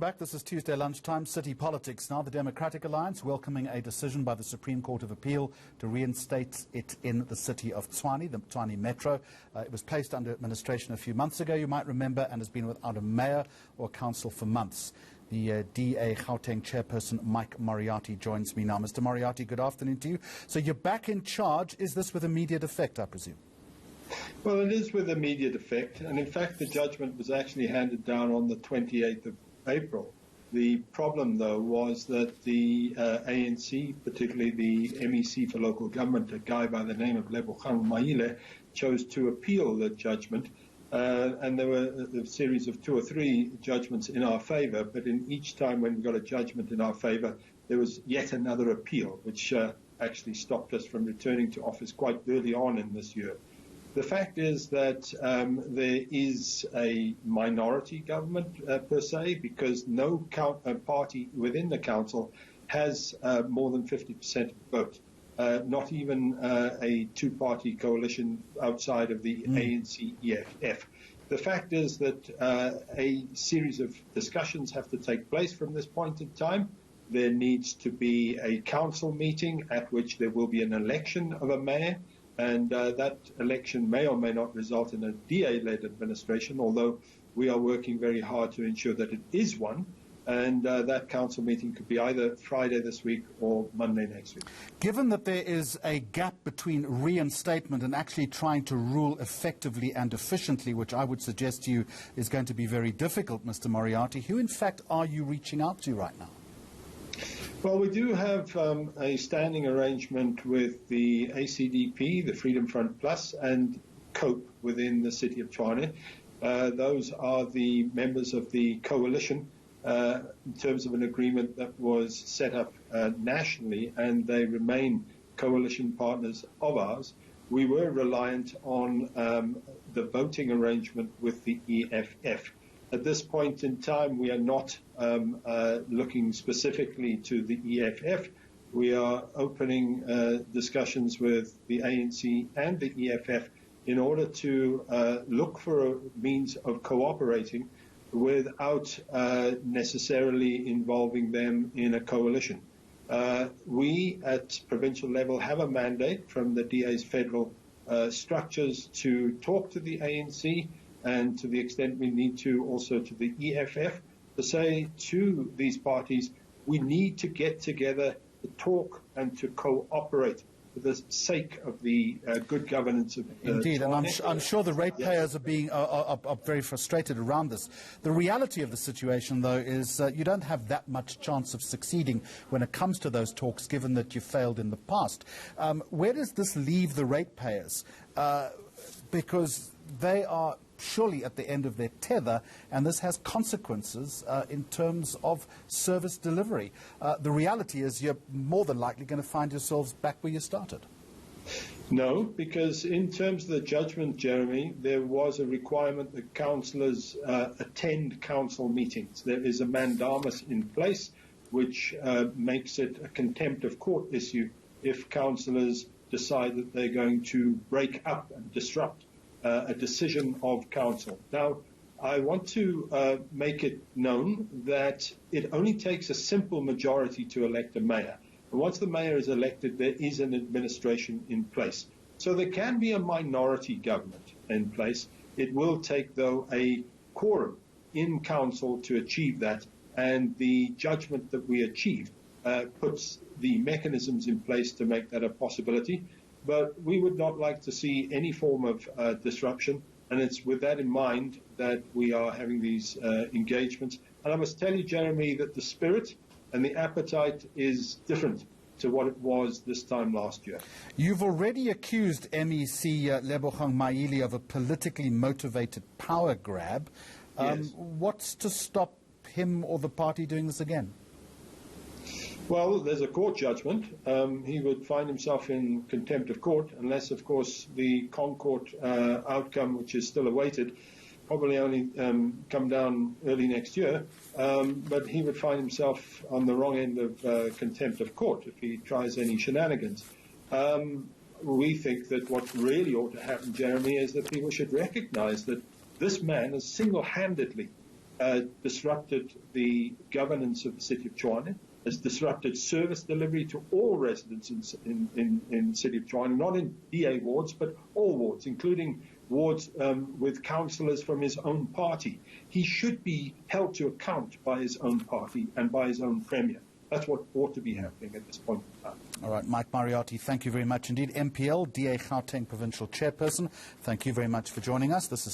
back. This is Tuesday lunchtime. City politics now. The Democratic Alliance welcoming a decision by the Supreme Court of Appeal to reinstate it in the city of Tshwane, the Tshwane Metro. It was placed under administration a few months ago, you might remember, and has been without a mayor or council for months. The DA Gauteng chairperson, Mike Moriarty, joins me now. Mr. Moriarty, good afternoon to you. So you're back in charge. Is this with immediate effect, I presume? Well, it is with immediate effect, and in fact the judgment was actually handed down on the 28th of April. The problem, though, was that the ANC, particularly the MEC for local government, a guy by the name of Lebogang Maile, chose to appeal the judgment, and there were a series of 2 or 3 judgments in our favour, but in each time when we got a judgment in our favour, there was yet another appeal, which actually stopped us from returning to office quite early on in this year. The fact is that there is a minority government per se, because no party within the council has more than 50% of the vote. Not even a two-party coalition outside of the ANC EFF. The fact is that a series of discussions have to take place from this point in time. There needs to be a council meeting at which there will be an election of a mayor. And that election may or may not result in a DA-led administration, although we are working very hard to ensure that it is one. And that council meeting could be either Friday this week or Monday next week. Given that there is a gap between reinstatement and actually trying to rule effectively and efficiently, which I would suggest to you is going to be very difficult, Mr. Moriarty, who in fact are you reaching out to right now? Well, we do have a standing arrangement with the ACDP, the Freedom Front Plus, and COPE within the City of Tshwane. Those are the members of the coalition in terms of an agreement that was set up nationally, and they remain coalition partners of ours. We were reliant on the voting arrangement with the EFF. At this point in time, we are not looking specifically to the EFF. We are opening discussions with the ANC and the EFF in order to look for a means of cooperating without necessarily involving them in a coalition. We, at provincial level, have a mandate from the DA's federal structures to talk to the ANC, and to the extent we need to, also to the EFF, to say to these parties, we need to get together to talk and to cooperate for the sake of the good governance of Indeed, and I'm sure the ratepayers are very frustrated around this. The reality of the situation, though, is you don't have that much chance of succeeding when it comes to those talks, given that you failed in the past. Where does this leave the ratepayers? Because they are surely at the end of their tether, and this has consequences in terms of service delivery. The reality is you're more than likely going to find yourselves back where you started. No, because in terms of the judgment, Jeremy, there was a requirement that councillors attend council meetings. There is a mandamus in place which makes it a contempt of court issue if councillors decide that they're going to break up and disrupt a decision of council. Now, I want to make it known that it only takes a simple majority to elect a mayor. And once the mayor is elected, there is an administration in place. So there can be a minority government in place. It will take, though, a quorum in council to achieve that. And the judgment that we achieved puts the mechanisms in place to make that a possibility. But we would not like to see any form of disruption, and it's with that in mind that we are having these engagements. And I must tell you, Jeremy, that the spirit and the appetite is different to what it was this time last year. You've already accused MEC Lebogang Maile of a politically motivated power grab. Yes. What's to stop him or the party doing this again? Well, there's a court judgment. He would find himself in contempt of court unless, of course, the Concord outcome, which is still awaited, probably only come down early next year. But he would find himself on the wrong end of contempt of court if he tries any shenanigans. We think that what really ought to happen, Jeremy, is that people should recognize that this man has single-handedly disrupted the governance of the City of Tshwane, has disrupted service delivery to all residents in the City of Tshwane, not in DA wards, but all wards, including wards with councillors from his own party. He should be held to account by his own party and by his own Premier. That's what ought to be happening at this point in time. All right, Mike Moriarty, thank you very much indeed. MPL, DA Gauteng Provincial Chairperson, thank you very much for joining us. This is